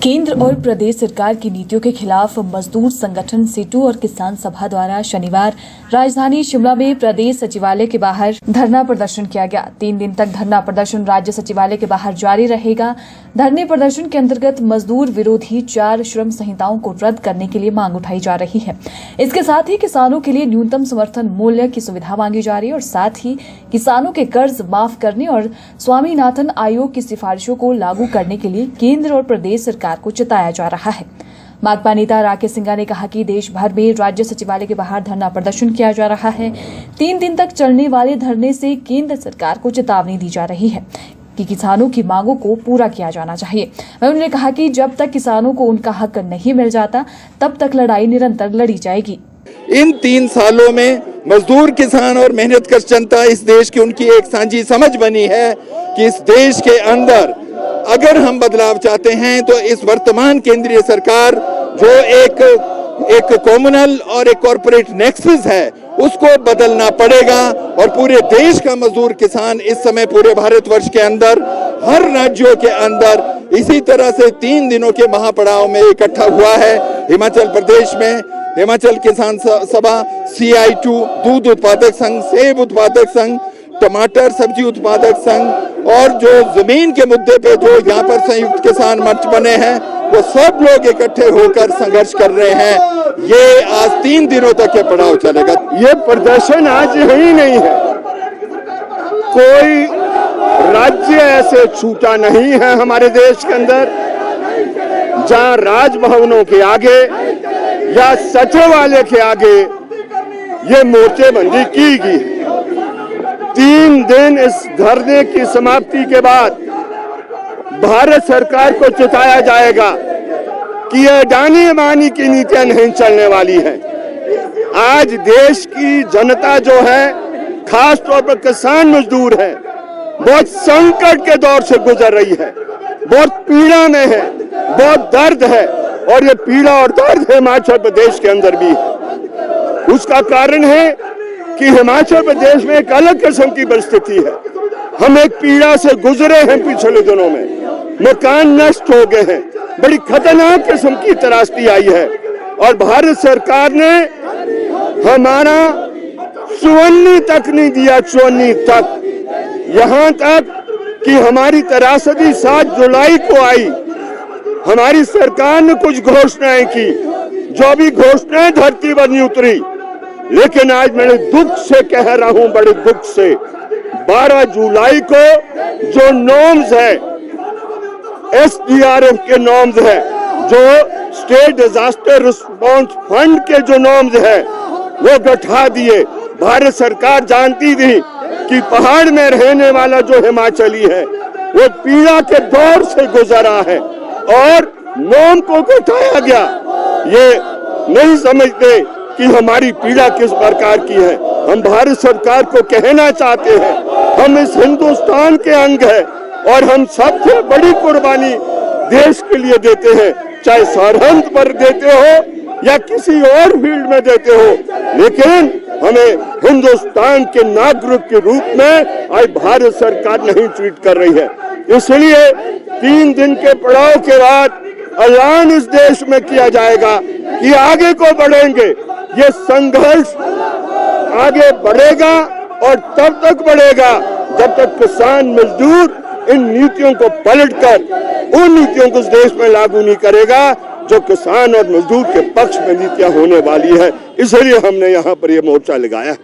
केंद्र और प्रदेश सरकार की नीतियों के खिलाफ मजदूर संगठन सीटू और किसान सभा द्वारा शनिवार राजधानी शिमला में प्रदेश सचिवालय के बाहर धरना प्रदर्शन किया गया। 3 दिन तक धरना प्रदर्शन राज्य सचिवालय के बाहर जारी रहेगा। धरने प्रदर्शन के अंतर्गत मजदूर विरोधी 4 श्रम संहिताओं को रद्द करने के लिए मांग उठाई जा रही है। इसके साथ ही किसानों के लिए न्यूनतम समर्थन मूल्य की सुविधा मांगी जा रही है और साथ ही किसानों के कर्ज माफ करने और स्वामीनाथन आयोग की सिफारिशों को लागू करने के लिए केंद्र और प्रदेश सरकार को जताया जा रहा है। माकपा नेता राकेश सिंघा ने कहा कि देश भर में राज्य सचिवालय के बाहर धरना प्रदर्शन किया जा रहा है। 3 दिन तक चलने वाले धरने से केंद्र सरकार को चेतावनी दी जा रही है कि किसानों की मांगों को पूरा किया जाना चाहिए। उन्होंने कहा कि जब तक किसानों को उनका हक नहीं मिल जाता तब तक लड़ाई निरंतर लड़ी जाएगी। इन 3 सालों में मजदूर, किसान और मेहनतकश जनता इस देश की उनकी एक साझी समझ बनी है कि इस देश के अंदर अगर हम बदलाव चाहते हैं तो इस वर्तमान केंद्रीय सरकार जो एक कॉम्युनल और एक कॉर्पोरेट नेक्सस है उसको बदलना पड़ेगा। और पूरे देश का मजदूर किसान इस समय पूरे भारतवर्ष के अंदर हर राज्यों के अंदर इसी तरह से 3 दिनों के महापड़ाव में इकट्ठा हुआ है। हिमाचल प्रदेश में हिमाचल किसान सभा, CI2, दूध उत्पादक संघ, सेब उत्पादक संघ, टमाटर सब्जी उत्पादक संघ और जो जमीन के मुद्दे पे जो यहाँ पर संयुक्त किसान मंच बने हैं वो सब लोग इकट्ठे होकर संघर्ष कर रहे हैं। ये आज 3 दिनों तक ये पड़ाव चलेगा। ये प्रदर्शन आज ही नहीं है, कोई राज्य ऐसे छूटा नहीं है हमारे देश के अंदर जहाँ राजभवनों के आगे या सचिवालय के आगे ये मोर्चेबंदी की गई। 3 दिन इस धरने की समाप्ति के बाद भारत सरकार को चेताया जाएगा कि ये अडानी अंबानी की नीतियां नहीं चलने वाली है। आज देश की जनता जो है, खास तौर पर किसान मजदूर है, बहुत संकट के दौर से गुजर रही है, बहुत पीड़ा में है, बहुत दर्द है और ये पीड़ा और दर्द हिमाचल प्रदेश के अंदर भी है। उसका कारण है कि हिमाचल प्रदेश में एक अलग किस्म की परिस्थिति है। हम एक पीड़ा से गुजरे हैं पिछले दिनों में, मकान नष्ट हो गए हैं, बड़ी खतरनाक किस्म की त्रासदी आई है और भारत सरकार ने हमारा चुवन्नी तक नहीं दिया, चुवन्नी तक, यहाँ तक कि हमारी त्रासदी 7 जुलाई को आई। हमारी सरकार ने कुछ घोषणाएं की, जो भी घोषणाएं धरती पर नहीं उतरी। लेकिन आज मैं दुख से कह रहा हूं, बड़े दुख से, 12 जुलाई को जो नॉर्म्स है, SDRF के नॉर्म्स है, जो स्टेट डिजास्टर रिस्पांस फंड के जो नॉर्म्स है वो घटा दिए। भारत सरकार जानती थी कि पहाड़ में रहने वाला जो हिमाचली है वो पीड़ा के दौर से गुजरा है और नॉर्म को घटाया गया। ये नहीं समझते कि हमारी पीड़ा किस प्रकार की है। हम भारत सरकार को कहना चाहते हैं, हम इस हिंदुस्तान के अंग है और हम सबसे बड़ी कुर्बानी देश के लिए देते हैं, चाहे सरहद पर देते हो या किसी और फील्ड में देते हो, लेकिन हमें हिंदुस्तान के नागरिक के रूप में आज भारत सरकार नहीं ट्रीट कर रही है। इसलिए 3 दिन के पड़ाव के बाद ऐलान इस देश में किया जाएगा कि आगे को बढ़ेंगे। ये संघर्ष आगे बढ़ेगा और तब तक बढ़ेगा जब तक किसान मजदूर इन नीतियों को पलटकर उन नीतियों को इस देश में लागू नहीं करेगा जो किसान और मजदूर के पक्ष में नीतियां होने वाली है। इसलिए हमने यहाँ पर ये मोर्चा लगाया।